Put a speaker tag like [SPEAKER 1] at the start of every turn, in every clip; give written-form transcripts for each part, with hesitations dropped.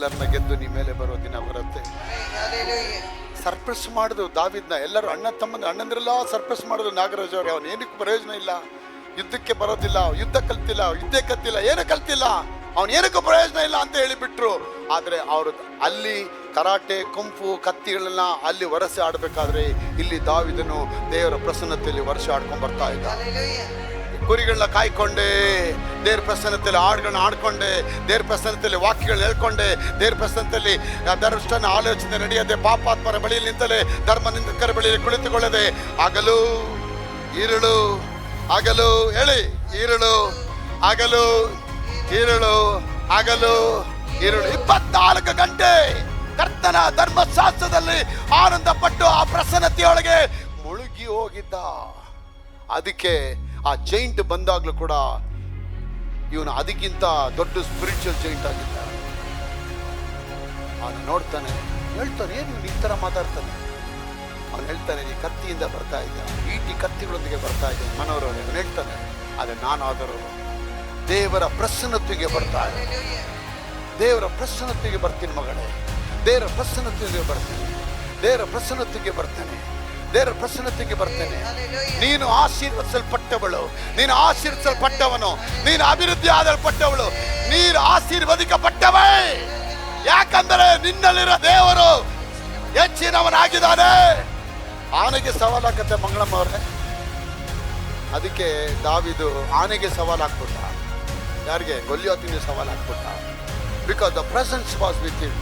[SPEAKER 1] ಎಲ್ಲರನ್ನ ಗೆದ್ದು ನಿಮ್ಮ ಮೇಲೆ ಬರೋ ದಿನ ಬರುತ್ತೆ. ಸರ್ಪ್ರೈಸ್ ಮಾಡಿದ್ರು ದಾವಿದ್ನ, ಎಲ್ಲರೂ ಅಣ್ಣಂದ್ರೆಲ್ಲ ಸರ್ಪ್ರೈಸ್ ಮಾಡಿದ್ರು. ನಾಗರಾಜ್ ಅವ್ರೆ, ಅವನು ಏನಕ್ಕೆ ಪ್ರಯೋಜನ ಇಲ್ಲ, ಯುದ್ಧಕ್ಕೆ ಬರೋದಿಲ್ಲ, ಯುದ್ಧ ಕಲ್ತಿಲ್ಲ, ಯುದ್ಧ ಕಲ್ತಿಲ್ಲ, ಏನು ಕಲ್ತಿಲ್ಲ, ಅವನು ಏನಕ್ಕೂ ಪ್ರಯೋಜನ ಇಲ್ಲ ಅಂತ ಹೇಳಿಬಿಟ್ರು. ಆದರೆ ಅವರು ಅಲ್ಲಿ ಕರಾಟೆ ಕುಂಫು ಕತ್ತಿಗಳನ್ನ ಅಲ್ಲಿ ವರಸೆ ಆಡಬೇಕಾದ್ರೆ ಇಲ್ಲಿ ದಾವಿದನು ದೇವರ ಪ್ರಸನ್ನತೆಯಲ್ಲಿ ವರ್ಷ ಆಡ್ಕೊಂಡು ಬರ್ತಾ ಇದ್ದ. ಕುರಿಗಳನ್ನ ಕಾಯ್ಕೊಂಡೆ, ದೇವ್ರ ಪ್ರಸನ್ನತೆಯಲ್ಲಿ ಹಾಡುಗಳನ್ನ ಆಡ್ಕೊಂಡೆ, ದೇವ್ರ ಪ್ರಸನ್ನತೆಯಲ್ಲಿ ವಾಕ್ಯಗಳನ್ನ ಹೇಳ್ಕೊಂಡೆ, ದೇವ್ರ ಪ್ರಸನ್ನತೆಯಲ್ಲಿ ಧರ್ಮಷ್ಟನ ಆಲೋಚನೆ ನಡೆಯದೆ, ಪಾಪಾತ್ಮರ ಬಳಿಯಲ್ಲಿ ನಿಂತಲೇ ಧರ್ಮ ನಿಂದಕರ ಬಳಿಯಲ್ಲಿ ಕುಳಿತುಕೊಳ್ಳದೆ, ಹಗಲು ಈರುಳು, ಹಗಲು ಹೇಳಿ ಈರುಳು, ಹಗಲು ಈರುಳು, ಹಗಲು ಈರುಳು 24 ಗಂಟೆ ಕರ್ತನ ಧರ್ಮಶಾಸ್ತ್ರದಲ್ಲಿ ಆನಂದ ಪಟ್ಟು ಆ ಪ್ರಸನ್ನತೆಯೊಳಗೆ ಮುಳುಗಿ ಹೋಗಿದ್ದ. ಅದಕ್ಕೆ ಆ ಜೈಂಟ್ ಬಂದಾಗ್ಲೂ ಕೂಡ ಇವನು ಅದಕ್ಕಿಂತ ದೊಡ್ಡ ಸ್ಪಿರಿಚುವಲ್ ಜೈಂಟ್ ಆಗಿದ್ದ. ಅವನು ನೋಡ್ತಾನೆ, ಹೇಳ್ತಾನೆ, ಏನು ಈ ತರ ಮಾತಾಡ್ತಾನೆ. ಅವನು ಹೇಳ್ತಾನೆ, ನೀ ಕತ್ತಿಯಿಂದ ಬರ್ತಾ ಇದ್ದ, ಈಟಿ ಕತ್ತಿಗಳೊಂದಿಗೆ ಬರ್ತಾ ಇದ್ದ ಮನೋರವರೇ. ಅವನು ಹೇಳ್ತಾನೆ, ಆದರೆ ನಾನಾದರೂ ದೇವರ ಪ್ರಸನ್ನತೆಗೆ ಬರ್ತಾ ಇದ್ದೆ, ದೇವರ ಪ್ರಸನ್ನತೆಗೆ ಬರ್ತೀನಿ ಮಗಳೇ, ದೇವರ ಪ್ರಸನ್ನತೆಗೆ ಬರ್ತೇನೆ, ದೇವರ ಪ್ರಸನ್ನತೆಗೆ ಬರ್ತೇನೆ, ದೇವರ ಪ್ರಸನ್ನತೆಗೆ ಬರ್ತೇನೆ. ನೀನು ಆಶೀರ್ವದಿಸಲ್ಪಟ್ಟವಳು, ನೀನು ಆಶೀರ್ವದಿಸಲ್ಪಟ್ಟವನು, ನೀನು ಅಭಿವೃದ್ಧಿ ಆದಲ್ಪಟ್ಟವಳು, ನೀನು ಆಶೀರ್ವದಿಸಲ್ಪಟ್ಟವೇ. ಯಾಕಂದರೆ ನಿನ್ನಲ್ಲಿರೋ ದೇವರು ಹೆಚ್ಚಿನವನಾಗಿದ್ದಾನೆ. ಆನೆಗೆ ಸವಾಲಾಗತ್ತೆ ಮಂಗಳಮ್ಮ ಅವರೇ. ಅದಕ್ಕೆ ದಾವಿದು ಆನೆಗೆ ಸವಾಲು ಹಾಕ್ಬಿಟ್ಟ. ಯಾರಿಗೆ? ಗೊಲ್ಯಾತನಿಗೆ ಸವಾಲು ಹಾಕ್ಬಿಟ್ಟ. Because the presence was with him.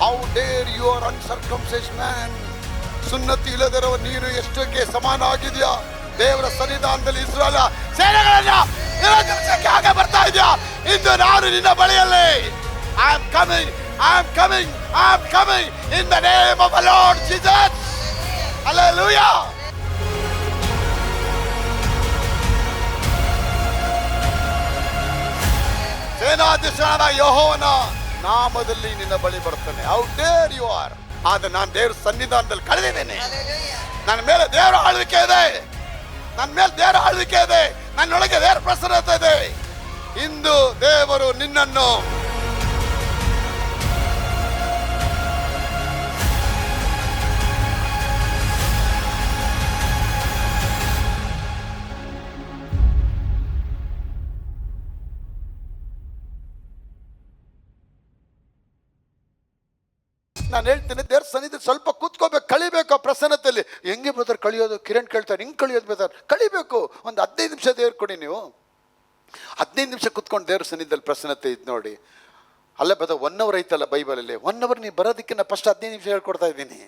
[SPEAKER 1] How dare you are uncircumcised man. ಸುನ್ನತಿ ಇಲ್ಲದರವ ನೀನು ಎಷ್ಟಕ್ಕೆ ಸಮಾನ ಆಗಿದ್ಯಾ? ದೇವರ ಸನ್ನಿಧಾನದಲ್ಲಿ ಇಸ್ರಾಯೇಲ್ ಸೇನೆಗಳನ್ನ ಆಗ ಬರ್ತಾ ಇದೆಯಾ? ಇಂದು ನಾನು ನಿನ್ನ ಬಳಿಯಲ್ಲಿ I am coming, I am coming, I am coming in the name of the lord Jesus. Hallelujah. ಸೇನಾಧೀಶನಾದ ಯೆಹೋವನ ನಾಮದಲ್ಲಿ ನಿನ್ನ ಬಳಿ ಬರ್ತಾನೆ. How dare you are. ಆದ್ರೆ ನಾನು ದೇವರ ಸನ್ನಿಧಾನದಲ್ಲಿ ಕಳೆದಿದ್ದೇನೆ. ನನ್ನ ಮೇಲೆ ದೇವರ ಆಳ್ವಿಕೆ ಇದೆ, ನನ್ನ ಮೇಲೆ ದೇವರ ಆಳ್ವಿಕೆ ಇದೆ, ನನ್ನೊಳಗೆ ದೇವರ ಪ್ರಸನ್ನತೆ ಇದೆ. ಇಂದು ದೇವರು ನಿನ್ನನ್ನು ನಾನು ಹೇಳ್ತೇನೆ, ದೇವ್ರ ಸನ್ನಿಧಿ ಸ್ವಲ್ಪ ಕೂತ್ಕೋಬೇಕು, ಕಳಿಬೇಕು ಆ ಪ್ರಸನ್ನತೆಯಲ್ಲಿ. ಹೆಂಗೆ ಬ್ರದರ್ ಕಳಿಯೋದು? ಕಿರಣ್ ಕೇಳ್ತಾರೆ, ಹಿಂಗೆ ಕಳಿಯೋದು ಬ್ರದರ್? ಕಳಿಬೇಕು. ಒಂದು 15 ನಿಮಿಷ ದೇವ್ರು ಕೊಡಿ. ನೀವು 15 ನಿಮಿಷ ಕೂತ್ಕೊಂಡು ದೇವ್ರ ಸನ್ನಿಧಿಯಲ್ಲಿ ಪ್ರಸನ್ನತೆ ಇದ್ದು ನೋಡಿ. ಅಲ್ಲೇ ಬ್ರದರ್ 1 hour ಐತಲ್ಲ ಬೈಬಲಲ್ಲಿ. 1 hour ನೀವು ಬರೋದಕ್ಕೆ ನಾನು ಫಸ್ಟ್ 15 ನಿಮಿಷ ಹೇಳ್ಕೊಡ್ತಾ ಇದ್ದೀನಿ.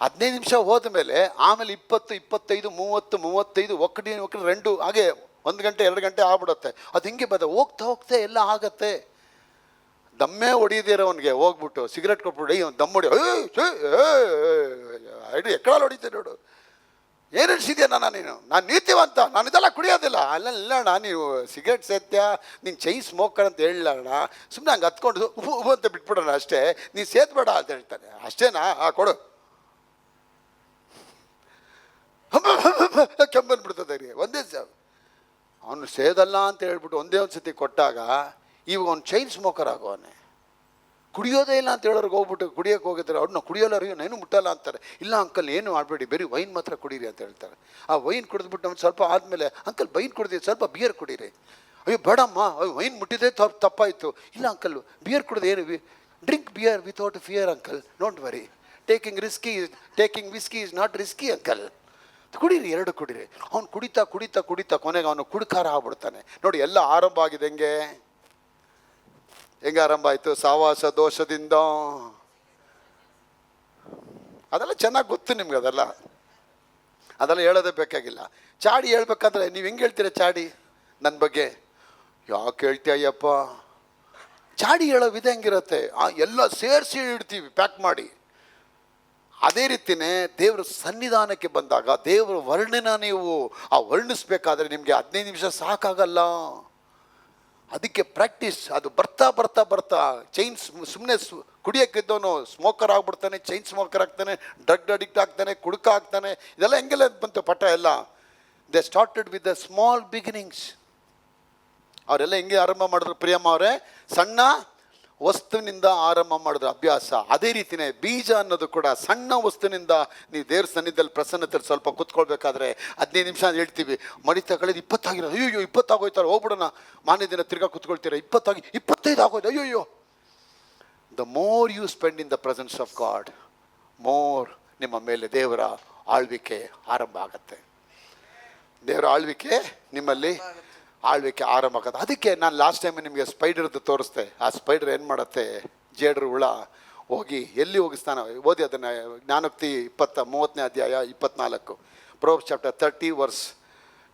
[SPEAKER 1] 15 ನಿಮಿಷ ಹೋದ ಮೇಲೆ ಆಮೇಲೆ 20, 25, 30, 35 ಒಕ್ಕಡಿ 2 ಹಾಗೆ 1 ಗಂಟೆ 2 ಗಂಟೆ ಆಗ್ಬಿಡುತ್ತೆ. ಅದು ಹಿಂಗೆ ಬ್ರದರ್ ಹೋಗ್ತಾ ಹೋಗ್ತಾ ಎಲ್ಲ ಆಗತ್ತೆ. ದಮ್ಮೇ ಹೊಡಿದಿರೋವನಿಗೆ ಹೋಗ್ಬಿಟ್ಟು ಸಿಗರೇಟ್ ಕೊಟ್ಬಿಟ್ಟು ದಮ್ ಹೊಡಿ, ಎಕ್ಕಡಲ್ಲಿ ಹೊಡಿತೇನೆ ನೋಡು, ಏನು ಹಿಡಿಸಿದ್ಯಾ ನೀನು? ನಾನು ನೀತಿವಂತ, ನಾನು ಇದೆಲ್ಲ ಕುಡಿಯೋದಿಲ್ಲ. ಅಲ್ಲಣ್ಣ, ನೀವು ಸಿಗರೇಟ್ ಸೇತ್ಯಾ, ನೀನು ಚೈನ್ ಸ್ಮೋಕರ್ ಅಂತ ಹೇಳಣ್ಣ, ಸುಮ್ಮನೆ ಹಂಗೆ ಹತ್ಕೊಂಡು ಅಂತ ಬಿಟ್ಬಿಡೋಣ ಅಷ್ಟೇ, ನೀನು ಸೇತ್ಬೇಡ ಅಂತ ಹೇಳ್ತಾನೆ. ಅಷ್ಟೇನಾ? ಕೊಡು. ಕೆಂಬಂದ್ಬಿಡ್ತದೆ ರೀ ಒಂದೇ ಸಲ. ಅವನು ಸೇದಲ್ಲ ಅಂತ ಹೇಳ್ಬಿಟ್ಟು ಒಂದೇ ಒಂದು ಸತಿ ಕೊಟ್ಟಾಗ ಇವಾಗ ಅವ್ನು ಚೈನ್ ಸ್ಮೋಕರ್ ಆಗೋವನೆ. ಕುಡಿಯೋದೇ ಇಲ್ಲ ಅಂತ ಹೇಳೋರಿಗೆ ಹೋಗ್ಬಿಟ್ಟು ಕುಡಿಯೋಕೆ ಹೋಗಿರ್ತಾರೆ. ಅವ್ರನ್ನ ಕುಡಿಯೋಲ್ಲರಿಗೆ ಏನು ಮುಟ್ಟಲ್ಲ ಅಂತಾರೆ. ಇಲ್ಲ ಅಂಕಲ್ ಏನು ಮಾಡಬೇಡಿ, ಬರೀ ವೈನ್ ಮಾತ್ರ ಕುಡೀರಿ ಅಂತ ಹೇಳ್ತಾರೆ. ಆ ವೈನ್ ಕುಡಿದ್ಬಿಟ್ಟು ಅವ್ನು ಸ್ವಲ್ಪ ಆದಮೇಲೆ, ಅಂಕಲ್ ವೈನ್ ಕುಡಿದಿದ್ದು ಸ್ವಲ್ಪ ಬಿಯರ್ ಕುಡೀರಿ. ಅಯ್ಯೋ ಬೇಡಮ್ಮ, ವೈನ್ ಮುಟ್ಟಿದ್ದೇ ತಪ್ಪಾಯಿತು. ಇಲ್ಲ ಅಂಕಲ್ ಬಿಯರ್ ಕುಡಿದು ಏನು, drink beer without fear uncle, don't worry. Taking whisky is not risky uncle. ಕುಡೀರಿ, 2 ಕುಡೀರಿ. ಅವ್ನು ಕುಡಿತಾ ಕುಡಿತಾ ಕುಡಿತಾ ಕೊನೆಗೆ ಅವನು ಕುಡ್ಕಾರ ಆಗ್ಬಿಡ್ತಾನೆ. ನೋಡಿ, ಎಲ್ಲ ಆರಂಭ ಆಗಿದೆ ಹೆಂಗೆ ಆರಂಭ ಆಯಿತು? ಸಾವಾಸ ದೋಷದಿಂದ. ಅದೆಲ್ಲ ಚೆನ್ನಾಗಿ ಗೊತ್ತು ನಿಮ್ಗೆ, ಅದೆಲ್ಲ ಹೇಳೋದೇ ಬೇಕಾಗಿಲ್ಲ. ಚಾಡಿ ಹೇಳ್ಬೇಕಂದ್ರೆ ನೀವು ಹೆಂಗೆ ಹೇಳ್ತೀರ ಚಾಡಿ ನನ್ನ ಬಗ್ಗೆ? ಯಾಕೆ ಹೇಳ್ತೀಯಪ್ಪ? ಚಾಡಿ ಹೇಳೋ ವಿಧ ಹೆಂಗಿರುತ್ತೆ? ಎಲ್ಲ ಸೇರಿಸಿ ಇಡ್ತೀವಿ ಪ್ಯಾಕ್ ಮಾಡಿ. ಅದೇ ರೀತಿಯೇ ದೇವರ ಸನ್ನಿಧಾನಕ್ಕೆ ಬಂದಾಗ ದೇವರ ವರ್ಣನ ನೀವು ವರ್ಣಿಸ್ಬೇಕಾದ್ರೆ ನಿಮಗೆ 15 ನಿಮಿಷ ಸಾಕಾಗಲ್ಲ. ಅದಕ್ಕೆ ಪ್ರಾಕ್ಟೀಸ್. ಅದು ಬರ್ತಾ ಬರ್ತಾ ಬರ್ತಾ ಚೈನ್ ಸುಮ್ಮನೆ ಕುಡಿಯೋಕ್ಕಿದ್ದವನು ಸ್ಮೋಕರ್ ಆಗ್ಬಿಡ್ತಾನೆ, ಚೈನ್ ಸ್ಮೋಕರ್ ಆಗ್ತಾನೆ, ಡ್ರಗ್ ಅಡಿಕ್ಟ್ ಆಗ್ತಾನೆ, ಕುಡುಕ ಆಗ್ತಾನೆ. ಇದೆಲ್ಲ ಹೆಂಗೆಲ್ಲ ಬಂತು ಪಟ ಎಲ್ಲ. They started with the small beginnings. ಅವರೆಲ್ಲ ಹೆಂಗೆ ಆರಂಭ ಮಾಡಿದ್ರು ಪ್ರಿಯಮ್ಮ ಅವರೇ? ಸಣ್ಣ ವಸ್ತುವಿನಿಂದ ಆರಂಭ ಮಾಡಿದ ಅಭ್ಯಾಸ. ಅದೇ ರೀತಿಯೇ ಬೀಜ ಅನ್ನೋದು ಕೂಡ ಸಣ್ಣ ವಸ್ತುವಿನಿಂದ ನೀವು ದೇವ್ರ ಸನ್ನಿಧಿಯಲ್ಲಿ ಪ್ರಸನ್ನತೆಯಲ್ಲಿ ಸ್ವಲ್ಪ ಕೂತ್ಕೊಳ್ಬೇಕಾದ್ರೆ 15 ನಿಮಿಷ ಹೇಳ್ತೀವಿ, ಮಡಿತ ಕಳೆದು 20 ಆಗಿರೋ, ಅಯ್ಯೋ 20 ಆಗೋಯ್ತಾರೆ, ಹೋಗ್ಬಿಡೋಣ. ಮಾನ್ಯ ದಿನ ತಿರ್ಗಾ ಕೂತ್ಕೊಳ್ತೀರ, 25 ಆಗೋಯ್ತು, ಅಯ್ಯೋ. The more you spend in the presence of God, more ನಿಮ್ಮ ಮೇಲೆ ದೇವರ ಆಳ್ವಿಕೆ ಆರಂಭ ಆಗತ್ತೆ. ದೇವರ ಆಳ್ವಿಕೆ ನಿಮ್ಮಲ್ಲಿ ಆಳ್ವಿಕೆ ಆರಂಭ ಆಗುತ್ತೆ. ಅದಕ್ಕೆ ನಾನು ಲಾಸ್ಟ್ ಟೈಮ್ ನಿಮಗೆ ಸ್ಪೈಡರ್ದು ತೋರಿಸ್ದೆ. ಆ ಸ್ಪೈಡರ್ ಏನು ಮಾಡುತ್ತೆ, ಜೇಡ್ರ ಹುಳ ಹೋಗಿ ಎಲ್ಲಿ ಹೋಗಿಸ್ತಾನೆ, ಓದಿ ಅದನ್ನು, ಜ್ಞಾನೋಕ್ತಿ 30ನೇ ಅಧ್ಯಾಯ 24, ಪ್ರೊವರ್ಬ್ಸ್ ಚಾಪ್ಟರ್ 30 ವರ್ಸ್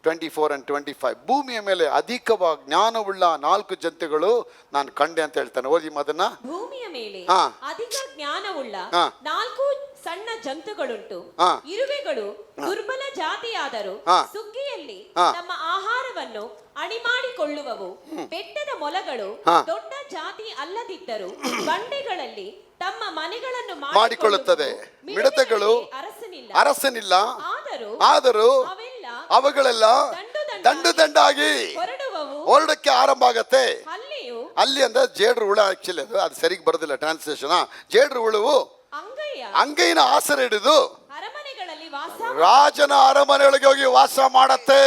[SPEAKER 1] 24 and 25. ಭೂಮಿಯ ಮೇಲೆ ಅಧಿಕವಾಗಿ ಜ್ಞಾನವುಳ್ಳ 4 ಜಂತುಗಳು ನಾನು ಕಂಡೆ ಅಂತ ಹೇಳ್ತಾನೆ. ಓದಿ ಅದನ್ನ.
[SPEAKER 2] ಭೂಮಿಯ ಮೇಲೆ ಅಧಿಕ ಜ್ಞಾನವುಳ್ಳ 4 ಸಣ್ಣ ಜಂತುಗಳುಂಟು. ಇರುವೆಗಳು ದುರ್ಬಲ ಜಾತಿಯಾದರೂ ಸುಗ್ಗಿಯಲ್ಲಿ ತಮ್ಮ ಆಹಾರವನ್ನು ಅಣಿಮಾಡಿಕೊಳ್ಳುವವು. ಬೆಟ್ಟದ ಮೊಲಗಳು ದೊಡ್ಡ ಜಾತಿ ಅಲ್ಲದಿದ್ದರೂ ಬಂಡೆಗಳಲ್ಲಿ ತಮ್ಮ ಮನೆಗಳನ್ನು ಮಾಡಿಕೊಳ್ಳುತ್ತದೆ.
[SPEAKER 1] ಮಿಡತೆಗಳು ಅರಸನಿಲ್ಲ, ಆದರೂ ಅವುಗಳೆಲ್ಲ ದಂಡಾಗಿ ಹೊರಡಕ್ಕೆ ಆರಂಭ ಆಗತ್ತೆ. ಅಲ್ಲಿ ಅಂದ್ರೆ ಜೇಡ್ರ ಹುಳ, ಆಕ್ಚುಲಿ ಅದು ಸರಿಗೆ ಬರೋದಿಲ್ಲ ಟ್ರಾನ್ಸ್ಲೇಷನ್. ಜೇಡ್ರ ಹುಳುವು ಅಂಗೈನ ಆಸರ ಹಿಡಿದು ರಾಜನ ಅರಮನೆಯೊಳಗೆ ಹೋಗಿ ವಾಸ ಮಾಡತ್ತೆ.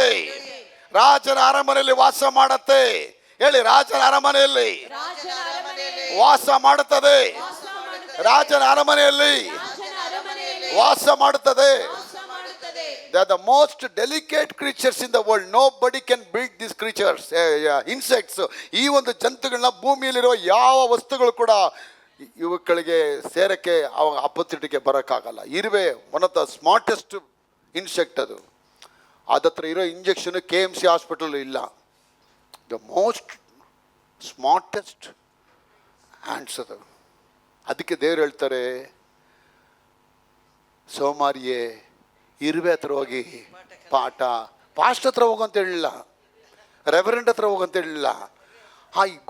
[SPEAKER 1] ರಾಜನ ಅರಮನೆಯಲ್ಲಿ ವಾಸ ಮಾಡತ್ತೆ. ಹೇಳಿ, ರಾಜನ ಅರಮನೆಯಲ್ಲಿ ವಾಸ ಮಾಡುತ್ತದೆ. ರಾಜನ ಅರಮನೆಯಲ್ಲಿ ವಾಸ ಮಾಡುತ್ತದೆ. They are the most delicate creatures in the world. Nobody can build these creatures, insects. ಈ ಒಂದು ಜಂತುಗಳನ್ನ ಭೂಮಿಯಲ್ಲಿರುವ ಯಾವ ವಸ್ತುಗಳು ಕೂಡ ಇವುಗಳಿಗೆ ಸೇರಕ್ಕೆ ಅಪೋಸಿಟಿಗೆ ಬರೋಕ್ಕಾಗಲ್ಲ. ಇರುವೆ one of the smartest insect. ಅದು ಅದತ್ರ ಇರೋ ಇಂಜೆಕ್ಷನ್ KMC ಹಾಸ್ಪಿಟಲ್ ಇಲ್ಲ. ದ ಮೋಸ್ಟ್ ಸ್ಮಾರ್ಟೆಸ್ಟ್ ಹ್ಯಾಂಡ್ಸ್ ಅದು. ಅದಕ್ಕೆ ದೇವ್ರು ಹೇಳ್ತಾರೆ, ಸೋಮಾರಿಯೇ ಇರುವೆ ಹತ್ರ ಹೋಗಿ ಪಾಸ್ಟ್ ಹತ್ರ ಹೋಗಂತ ಹೇಳಿಲ್ಲ, ರೆವರೆಂಡ್ ಹತ್ರ ಹೋಗಂತ ಹೇಳಿಲ್ಲ.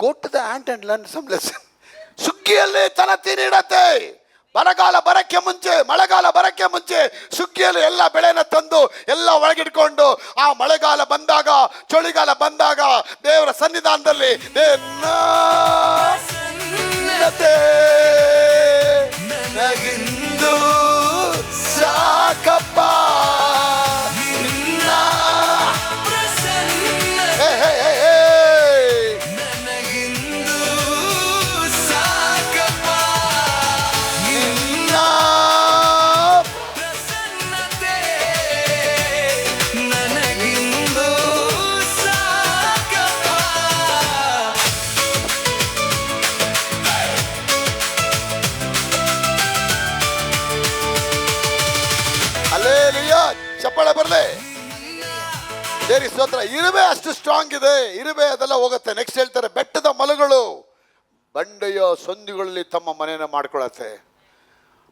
[SPEAKER 1] Go to the ant and learn some lesson. ಸುಗ್ಗಿಯಲ್ಲಿ ತಲತಿ ನೀಡತ್ತೆ. ಬರಗಾಲ ಬರಕ್ಕೆ ಮುಂಚೆ, ಮಳೆಗಾಲ ಬರಕ್ಕೆ ಮುಂಚೆ ಸುಗ್ಗಿಯಲ್ಲಿ ಎಲ್ಲ ಬೆಳೆನ ತಂದು ಎಲ್ಲ ಒಳಗಿಡ್ಕೊಂಡು, ಆ ಮಳೆಗಾಲ ಬಂದಾಗ, ಚಳಿಗಾಲ ಬಂದಾಗ ದೇವರ ಸನ್ನಿಧಾನದಲ್ಲಿ ನಗಿಂದು ಸಾಕಪ್ಪ ಚಪ್ಪಾಳೆ ಬರಲಿ. ದೇವರ ಸ್ತೋತ್ರ. ಇರುವೆ ಅಷ್ಟು ಸ್ಟ್ರಾಂಗ್ ಇದೆ. ಇರುವೆ ಅದೆಲ್ಲ ಹೋಗುತ್ತೆ. ನೆಕ್ಸ್ಟ್ ಹೇಳ್ತಾರೆ, ಬೆಟ್ಟದ ಮೊಲಗಳು ಬಂಡೆಯ ಸಂದಿಗಳಲ್ಲಿ ತಮ್ಮ ಮನೆಯನ್ನು ಮಾಡ್ಕೊಳತ್ತೆ.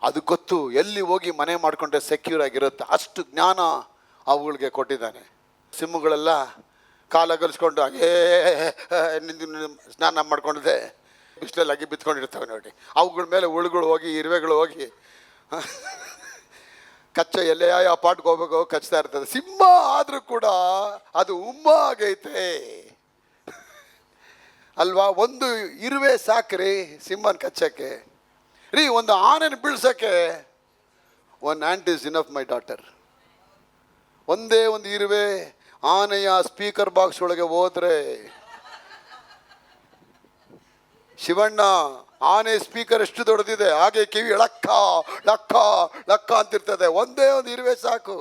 [SPEAKER 1] ಅದು ಗೊತ್ತು, ಎಲ್ಲಿ ಹೋಗಿ ಮನೆ ಮಾಡ್ಕೊಂಡ್ರೆ ಸೆಕ್ಯೂರ್ ಆಗಿರುತ್ತೆ. ಅಷ್ಟು ಜ್ಞಾನ ಅವುಗಳಿಗೆ ಕೊಟ್ಟಿದ್ದಾನೆ. ಸಿಮ್ಮುಗಳೆಲ್ಲ ಕಾಲಗಲಿಸ್ಕೊಂಡು ಹಾಗೇ ಸ್ನಾನ ಮಾಡ್ಕೊಂಡಿದೆ, ಬಿಸಿಲಲ್ಲಿ ಬಿತ್ಕೊಂಡಿರ್ತವೆ ನೋಡಿ. ಅವುಗಳ ಮೇಲೆ ಹುಳುಗಳು ಹೋಗಿ, ಇರುವೆಗಳು ಹೋಗಿ ಕಚ್ಚ ಎಲೆ ಆ ಪಾಟ್ಗೆ ಹೋಗ್ಬೇಕು, ಕಚ್ತಾ ಇರ್ತದೆ. ಸಿಂಹ ಆದರೂ ಕೂಡ ಅದು ಉಮ್ಮ ಆಗೈತೆ ಅಲ್ವಾ? ಒಂದು ಇರುವೆ ಸಾಕ್ರಿ ಸಿಂಹನ ಕಚ್ಚಕ್ಕೆ ರೀ. ಒಂದು ಆನೆನ ಬೀಳ್ಸಕ್ಕೆ one ant is enough my daughter. ಒಂದೇ ಒಂದು ಇರುವೆ ಆನೆಯ ಸ್ಪೀಕರ್ ಬಾಕ್ಸ್ ಒಳಗೆ ಹೋದ್ರೆ, ಶಿವಣ್ಣ ಆನೆ ಸ್ಪೀಕರ್ ಎಷ್ಟು ದೊಡ್ಡದಿದೆ, ಹಾಗೆ ಕಿವಿ ಲಕ್ಕ ಲಕ್ಕ ಲಕ್ಕ ಅಂತಿರ್ತದೆ. ಒಂದೇ ಒಂದು ಇರುವೆ ಸಾಕು.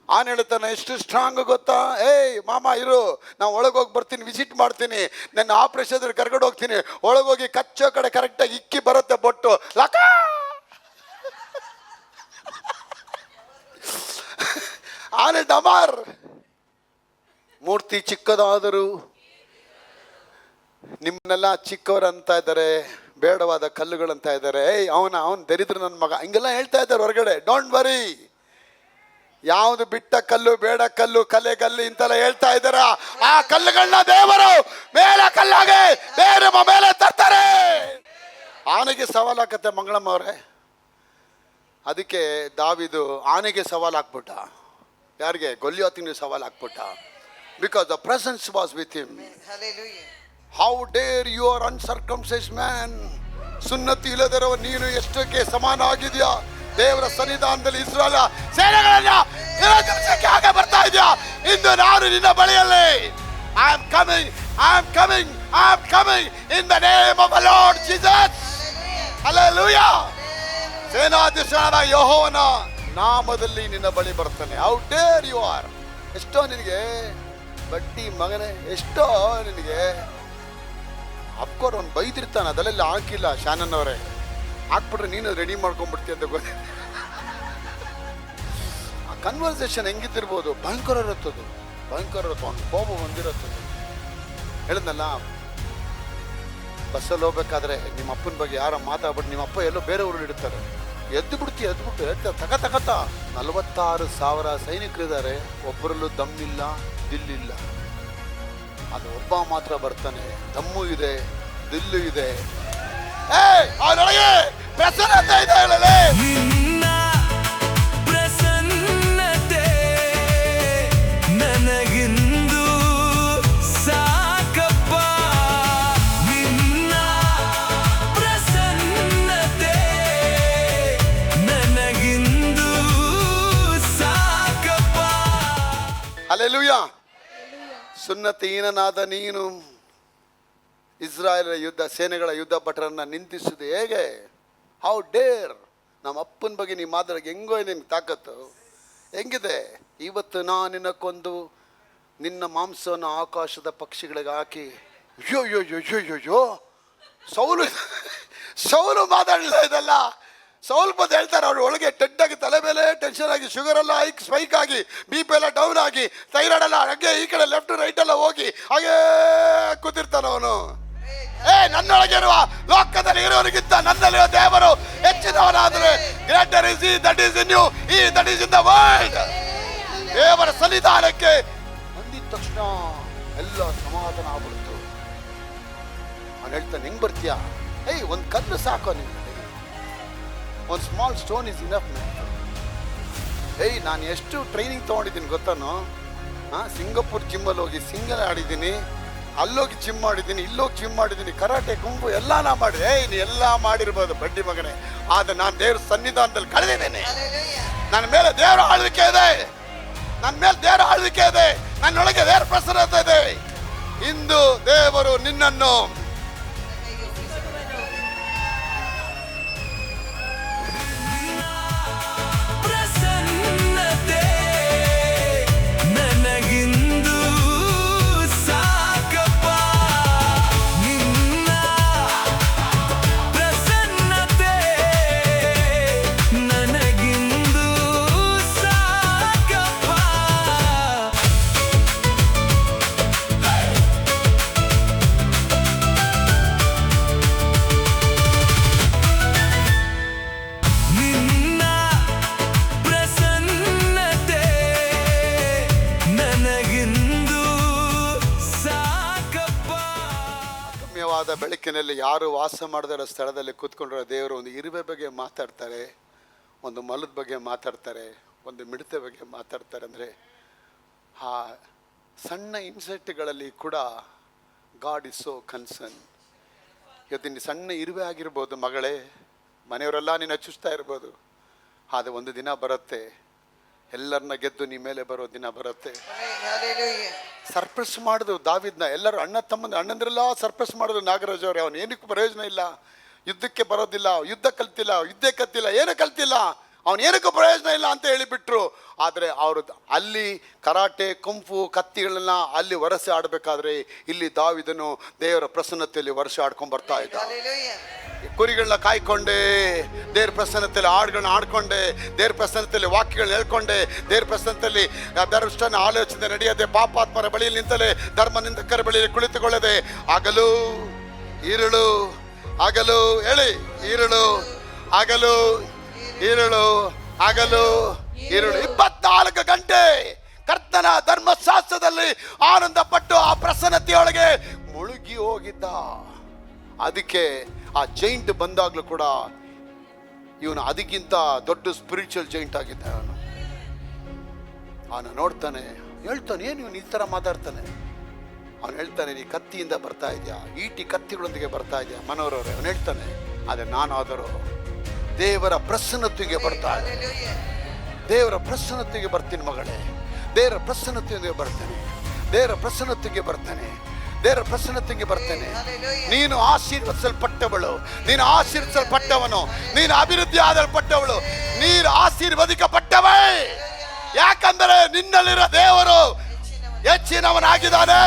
[SPEAKER 1] ಆನೆ ಹೇಳ್ತಾನೆ, ಎಷ್ಟು ಸ್ಟ್ರಾಂಗ್ ಗೊತ್ತಾ? ಏಯ್ ಮಾಮ ಇರು, ನಾವು ಒಳಗೋಗಿ ಬರ್ತೀನಿ, ವಿಸಿಟ್ ಮಾಡ್ತೀನಿ, ನನ್ನ ಆಪರೇಷನ್ ಕರ್ಕೊಂಡು ಹೋಗ್ತೀನಿ. ಒಳಗೋಗಿ ಕಚ್ಚೋ ಕಡೆ ಕರೆಕ್ಟಾಗಿ ಇಕ್ಕಿ ಬರುತ್ತೆ ಬೊಟ್ಟು, ಲಕ್ಕ. ಆನೆ ಡಮಾರ್. ಮೂರ್ತಿ ಚಿಕ್ಕದಾದರೂ ನಿಮ್ಮನ್ನೆಲ್ಲ ಚಿಕ್ಕವರು ಅಂತ ಇದ್ದಾರೆ, ಬೇಡವಾದ ಕಲ್ಲುಗಳಂತ ಇದ್ದಾರೆ. ಅವನು ದರಿದ್ರ ನನ್ನ ಮಗ, ಹಿಂಗೆಲ್ಲ ಹೇಳ್ತಾ ಇದ್ದಾರೆ ಹೊರಗಡೆ. Don't worry. ಯಾವುದು ಬಿಟ್ಟ ಕಲ್ಲು, ಬೇಡ ಕಲ್ಲು, ಕಲೆ ಕಲ್ಲು ಇಂತೆಲ್ಲ ಹೇಳ್ತಾ ಇದ್ದಾರ. ಆ ಕಲ್ಲುಗಳನ್ನ ದೇವರು ಮೇಲೆ ಕಲ್ಲಾಗೆ ಬೇರೆ ಮೇಲೆ ತರ್ತಾರೆ. ಆನೆಗೆ ಸವಾಲು ಹಾಕತ್ತೆ ಮಂಗಳಮ್ಮ ಅವರೇ. ಅದಕ್ಕೆ ದಾವಿದು ಆನೆಗೆ ಸವಾಲು ಹಾಕ್ಬಿಟ್ಟ. ಯಾರಿಗೆ? ಗೊಲ್ಯಾತನಿಗೆ ಸವಾಲು ಹಾಕ್ಬಿಟ್ಟ. Because the presence was with him. How dare you are uncircumcised man. ಸುನ್ನತಿ ಇಲ್ಲದಿರುವ ನೀನು ಎಷ್ಟಕ್ಕೆ ಸಮಾನ ಆಗಿದ್ಯಾ? ದೇವರ ಸನ್ನಿಧಾನದಲ್ಲಿ ಇಸ್ರಾಯೇಲ್ ಸೇನೆಗಳನ್ನ ನಿರಾಕರಿಸಕ್ಕೆ ಆಗ ಬರ್ತಾ ಇದೆಯಾ? ಇಂದು ನಾನು ನಿನ್ನ ಬಳಿಯಲ್ಲಿ I am coming, I am coming, I am coming in the name of the lord Jesus. Hallelujah. ಸೇನಾಧೀಶನಾದ ಯೆಹೋವನ ನಾಮದಲ್ಲಿ ನಿನ್ನ ಬಳಿ ಬರ್ತಾನೆ. How dare you are. ಎಷ್ಟೋ ನಿನಗೆ ಬಡ್ಡಿ ಮಗನೇ, ಎಷ್ಟೋ ನಿನಗೆ. ಅಪ್ಕೋರ್ ಅವ್ನು ಬೈದಿರ್ತಾನೆ, ಅದೆಲ್ಲ ಹಾಕಿಲ್ಲ ಶಾನನ್ ಅವರೇ, ಹಾಕ್ಬಿಟ್ರೆ ನೀನು ರೆಡಿ ಮಾಡ್ಕೊಂಡ್ಬಿಡ್ತೀಯ ಅಂತ ಗೊತ್ತ. ಆ ಕನ್ವರ್ಸೇಷನ್ ಹೆಂಗಿದ್ದಿರ್ಬೋದು, ಭಯಂಕರ ಇರುತ್ತದು, ಭಯಂಕರ ಇರುತ್ತೆ. ಅವ್ನು ಕೋಪ ಬಂದಿರುತ್ತದೆ. ಹೇಳಿದ್ನಲ್ಲ, ಬಸ್ಸಲ್ಲಿ ಹೋಗ್ಬೇಕಾದ್ರೆ ನಿಮ್ಮ ಅಪ್ಪನ ಬಗ್ಗೆ ಯಾರ ಮಾತಾಡ್ಬಿಟ್ಟು ನಿಮ್ಮ ಅಪ್ಪ ಎಲ್ಲೋ ಬೇರೆ ಊರಲ್ಲಿ ಇಡ್ತಾರೆ, ಎದ್ದು ಹೇಳ್ತಾರೆ ತಗತ 46,000 ಸೈನಿಕರಿದ್ದಾರೆ, ಒಬ್ಬರಲ್ಲೂ ದಮ್ಮಿಲ್ಲ, ದಿಲ್ಲಿಲ್ಲ. ಅದು ಒಬ್ಬ ಮಾತ್ರ ಬರ್ತಾನೆ, ದಮ್ಮು ಇದೆ, ದಿಲ್ಲು ಇದೆ. ಅವನೊಳಗೆ ಪ್ರಸನ್ನತೆ ಇದೆ. ಹೇಳಲೇ
[SPEAKER 3] ಪ್ರಸನ್ನತೆ ನನಗಿಂದು ಸಾಕಪ್ಪ. ನಿನ್ನ ಪ್ರಸನ್ನತೆ ನನಗಿಂದು ಸಾಕಪ್ಪ.
[SPEAKER 1] ಹಲ್ಲೆಲೂಯಾ. ಸುನ್ನತಿಹೀನನಾದ ನೀನು ಇಸ್ರಾಯೇಲ್ ಯುದ್ಧ ಸೇನೆಗಳ ಯುದ್ಧ ಭಟರನ್ನ ನಿಂದಿಸುವುದು ಹೇಗೆ? How dare. ನಮ್ಮ ಅಪ್ಪನ ಬಗ್ಗೆ ನೀ ಮಾತಾಡೋಕೆ ಹೆಂಗೋ ನಿನ್ಗೆ ತಾಕತ್ತು ಹೆಂಗಿದೆ? ಇವತ್ತು ನಾನು ನಿನ್ನ ಕೊಂದು ನಿನ್ನ ಮಾಂಸವನ್ನು ಆಕಾಶದ ಪಕ್ಷಿಗಳಿಗೆ ಹಾಕಿ. ಅಯ್ಯೋ ಸೌಲು ಮಾತಾಡಲಿಲ್ಲ ಇದೆಲ್ಲ. ಸ್ವಲ್ಪ ಹೇಳ್ತಾರೆ ಅವ್ರು ಒಳಗೆ ಟೆಡ್ಡಾಗಿ, ತಲೆ ಮೇಲೆ ಟೆನ್ಷನ್ ಆಗಿ, ಶುಗರ್ ಎಲ್ಲ ಸ್ಪೈಕ್ ಆಗಿ, BP ಎಲ್ಲ ಡೌನ್ ಆಗಿ, ಥೈರಾಯ್ಡ್ ಎಲ್ಲ ಹಾಗೆ ಈ ಕಡೆ ಲೆಫ್ಟ್ ರೈಟ್ ಎಲ್ಲ ಹೋಗಿ ಹಾಗೇ ಕೂತಿರ್ತಾನ ಅವನು. ನನ್ನೊಳಗೆ ಇರುವ ಲೋಕದಲ್ಲಿ ಇರೋರಿಗಿಂತ ನನ್ನಲ್ಲಿರುವ ದೇವರು ಹೆಚ್ಚಿನವನಾದರೆ greater is he that is in you, he that is in the world. ದೇವರ ಸನ್ನಿಧಾನಕ್ಕೆ ಬಂದಿದ ತಕ್ಷಣ ಎಲ್ಲ ಸಮಾಧಾನ ಆಗ್ಬಿಡ್ತು. ಅವ್ನು ಹೇಳ್ತಾನೆ, ಹೆಂಗ್ ಬರ್ತೀಯಾ? ಒಂದು ಕಲ್ಲು ಸಾಕೋ ನಿಮ್ಗೆ, ಒಂದು ಸ್ಮಾಲ್ ಸ್ಟೋನ್ ಇಸ್ ಇನಫ್. ನಾನು ಎಷ್ಟು ಟ್ರೈನಿಂಗ್ ತೊಗೊಂಡಿದ್ದೀನಿ ಗೊತ್ತಾನೋ. ಸಿಂಗಪುರ್ ಜಿಮ್ಮಲ್ಲಿ ಹೋಗಿ ಸಿಂಗಲ್ ಆಡಿದ್ದೀನಿ, ಅಲ್ಲೋಗಿ ಜಿಮ್ ಮಾಡಿದ್ದೀನಿ, ಇಲ್ಲೋಗಿ ಜಿಮ್ ಮಾಡಿದ್ದೀನಿ, ಕರಾಟೆ ಗುಂಪು ಎಲ್ಲ ನಾ ಮಾಡಿದೆ. ನೀ ಎಲ್ಲ ಮಾಡಿರ್ಬೋದು ಬಡ್ಡಿ ಮಗನೇ, ಆದರೆ ನಾನು ದೇವ್ರ ಸನ್ನಿಧಾನದಲ್ಲಿ ಕಳೆದಿದ್ದೇನೆ. ನನ್ನ ಮೇಲೆ ದೇವರ ಆಳ್ವಿಕೆ ಇದೆ, ನನ್ನ ಮೇಲೆ ದೇವರ ಆಳ್ವಿಕೆ ಇದೆ, ನನ್ನೊಳಗೆ ದೇವರ ಪ್ರಸನ್ನತೆ ಇದೆ. ಇಂದು ದೇವರು ನಿನ್ನನ್ನು
[SPEAKER 3] ನನಗಿಂದು ಸಾಕಪ್ಪ. ನಿನ್ನ ಪ್ರಸನ್ನತೆ ನನಗಿಂದು ಸಾಕಪ್ಪ. ನಿನ್ನ ಪ್ರಸನ್ನತೆ ನನಗಿಂದು ಸಾಕಪ್ಪ.
[SPEAKER 1] ರಮ್ಯವಾದ ಬೆಳಕಿನಲ್ಲಿ ಯಾರು ವಾಸ ಮಾಡದಿರೋ ಸ್ಥಳದಲ್ಲಿ ಕೂತ್ಕೊಂಡಿರೋ ದೇವರು ಒಂದು ಇರುವೆ ಬಗ್ಗೆ ಮಾತಾಡ್ತಾರೆ, ಒಂದು ಮಲದ ಬಗ್ಗೆ ಮಾತಾಡ್ತಾರೆ, ಒಂದು ಮಿಡತೆ ಬಗ್ಗೆ ಮಾತಾಡ್ತಾರೆ. ಅಂದರೆ ಆ ಸಣ್ಣ ಇನ್ಸೆಕ್ಟ್ಗಳಲ್ಲಿ ಕೂಡ ಗಾಡ್ ಇಸ್ ಸೋ ಕನ್ಸರ್ನ್. ಇವತ್ತಿನ ಸಣ್ಣ ಇರುವೆ ಆಗಿರ್ಬೋದು ಮಗಳೇ, ಮನೆಯವರೆಲ್ಲ ನೀನು ಹಚ್ಚಿಸ್ತಾ ಇರ್ಬೋದು, ಆದರೆ ಒಂದು ದಿನ ಬರುತ್ತೆ, ಎಲ್ಲರನ್ನ ಗೆದ್ದು ನಿಮ್ಮ ಮೇಲೆ ಬರೋ ದಿನ ಬರುತ್ತೆ. ಸರ್ಪ್ರೈಸ್ ಮಾಡಿದ್ರು ದಾವಿದ್ನ, ಎಲ್ಲರೂ ಅಣ್ಣಂದ್ರೆಲ್ಲ ಸರ್ಪ್ರೈಸ್ ಮಾಡಿದ್ರು ನಾಗರಾಜ್ ಅವ್ರೆ. ಅವನು ಏನಕ್ಕೂ ಪ್ರಯೋಜನ ಇಲ್ಲ, ಯುದ್ಧಕ್ಕೆ ಬರೋದಿಲ್ಲ, ಯುದ್ಧ ಕಲ್ತಿಲ್ಲ, ಏನು ಕಲ್ತಿಲ್ಲ, ಅವನು ಏನಕ್ಕೂ ಪ್ರಯೋಜನ ಇಲ್ಲ ಅಂತ ಹೇಳಿಬಿಟ್ರು. ಆದರೆ ಅವರು ಅಲ್ಲಿ ಕರಾಟೆ ಕುಂಫು ಕತ್ತಿಗಳನ್ನ ಅಲ್ಲಿ ವರಸೆ ಆಡಬೇಕಾದ್ರೆ ಇಲ್ಲಿ ದಾವಿದನು ದೇವರ ಪ್ರಸನ್ನತೆಯಲ್ಲಿ ವರಸೆ ಆಡ್ಕೊಂಡು ಬರ್ತಾ ಇದ್ದ. ಕುರಿಗಳನ್ನ ಕಾಯ್ಕೊಂಡೆ, ದೇವ್ರ ಪ್ರಸನ್ನತೆಯಲ್ಲಿ ಹಾಡುಗಳನ್ನ ಆಡ್ಕೊಂಡೆ, ದೇವ್ರ ಪ್ರಸನ್ನತೆಯಲ್ಲಿ ವಾಕ್ಯಗಳನ್ನ ಹೇಳ್ಕೊಂಡೆ, ದೇವ್ರ ಪ್ರಸನ್ನತೆಯಲ್ಲಿ ಧರ್ಮಷ್ಟನ ಆಲೋಚನೆ ನಡೆಯದೆ, ಪಾಪಾತ್ಮರ ಬಳಿಯಲ್ಲಿ ನಿಂತಲೇ ಧರ್ಮ ನಿಂದಕರ ಬಳಿಯಲ್ಲಿ ಕುಳಿತುಕೊಳ್ಳದೆ, ಹಗಲು ಈರುಳು ಹಗಲು ಹೇಳಿ ಈರುಳು ಹಗಲು ಈರುಳು ಹಗಲು ಈರುಳು 24 ಗಂಟೆ ಕರ್ತನ ಧರ್ಮಶಾಸ್ತ್ರದಲ್ಲಿ ಆನಂದ ಪಟ್ಟು ಆ ಪ್ರಸನ್ನತೆಯೊಳಗೆ ಮುಳುಗಿ ಹೋಗಿದ್ದ. ಅದಕ್ಕೆ ಆ ಜೈಂಟ್ ಬಂದಾಗ್ಲೂ ಕೂಡ ಇವನು ಅದಕ್ಕಿಂತ ದೊಡ್ಡ ಸ್ಪಿರಿಚುವಲ್ ಜೈಂಟ್ ಆಗಿದ್ದ. ಅವನು ನೋಡ್ತಾನೆ, ಹೇಳ್ತಾನೆ, ಏನು ಇವನು ಈ ಥರ ಮಾತಾಡ್ತಾನೆ? ಅವನು ಹೇಳ್ತಾನೆ, ನೀ ಕತ್ತಿಯಿಂದ ಬರ್ತಾ ಇದೆಯಾ, ಈಟಿ ಕತ್ತಿಗಳೊಂದಿಗೆ ಬರ್ತಾ ಇದೆಯಾ ಮನೋರವರೇ. ಅವನು ಹೇಳ್ತಾನೆ, ಆದರೆ ನಾನಾದರೂ ದೇವರ ಪ್ರಸನ್ನತೆಗೆ ಬರ್ತಾ ಇದ್ದೇನೆ. ದೇವರ ಪ್ರಸನ್ನತೆಗೆ ಬರ್ತೀನಿ ಮಗಳೇ, ದೇವರ ಪ್ರಸನ್ನತೆಗೆ ಬರ್ತೇನೆ, ದೇವರ ಪ್ರಸನ್ನತೆಗೆ ಬರ್ತೇನೆ, ದೇವರ ಪ್ರಸನ್ನತೆಗೆ ಬರ್ತೇನೆ. ನೀನು ಆಶೀರ್ವದಿಸಲ್ಪಟ್ಟವಳು, ನೀನು ಆಶೀರ್ವದಿಸಲ್ಪಟ್ಟವನು, ನೀನು ಅಭಿವೃದ್ಧಿ ಆದಲ್ಪಟ್ಟವಳು, ನೀನು ಆಶೀರ್ವದಿಸಲ್ಪಟ್ಟವೇ. ಯಾಕಂದರೆ ನಿನ್ನಲ್ಲಿರೋ ದೇವರು ಹೆಚ್ಚಿನವನಾಗಿದ್ದಾನೆ.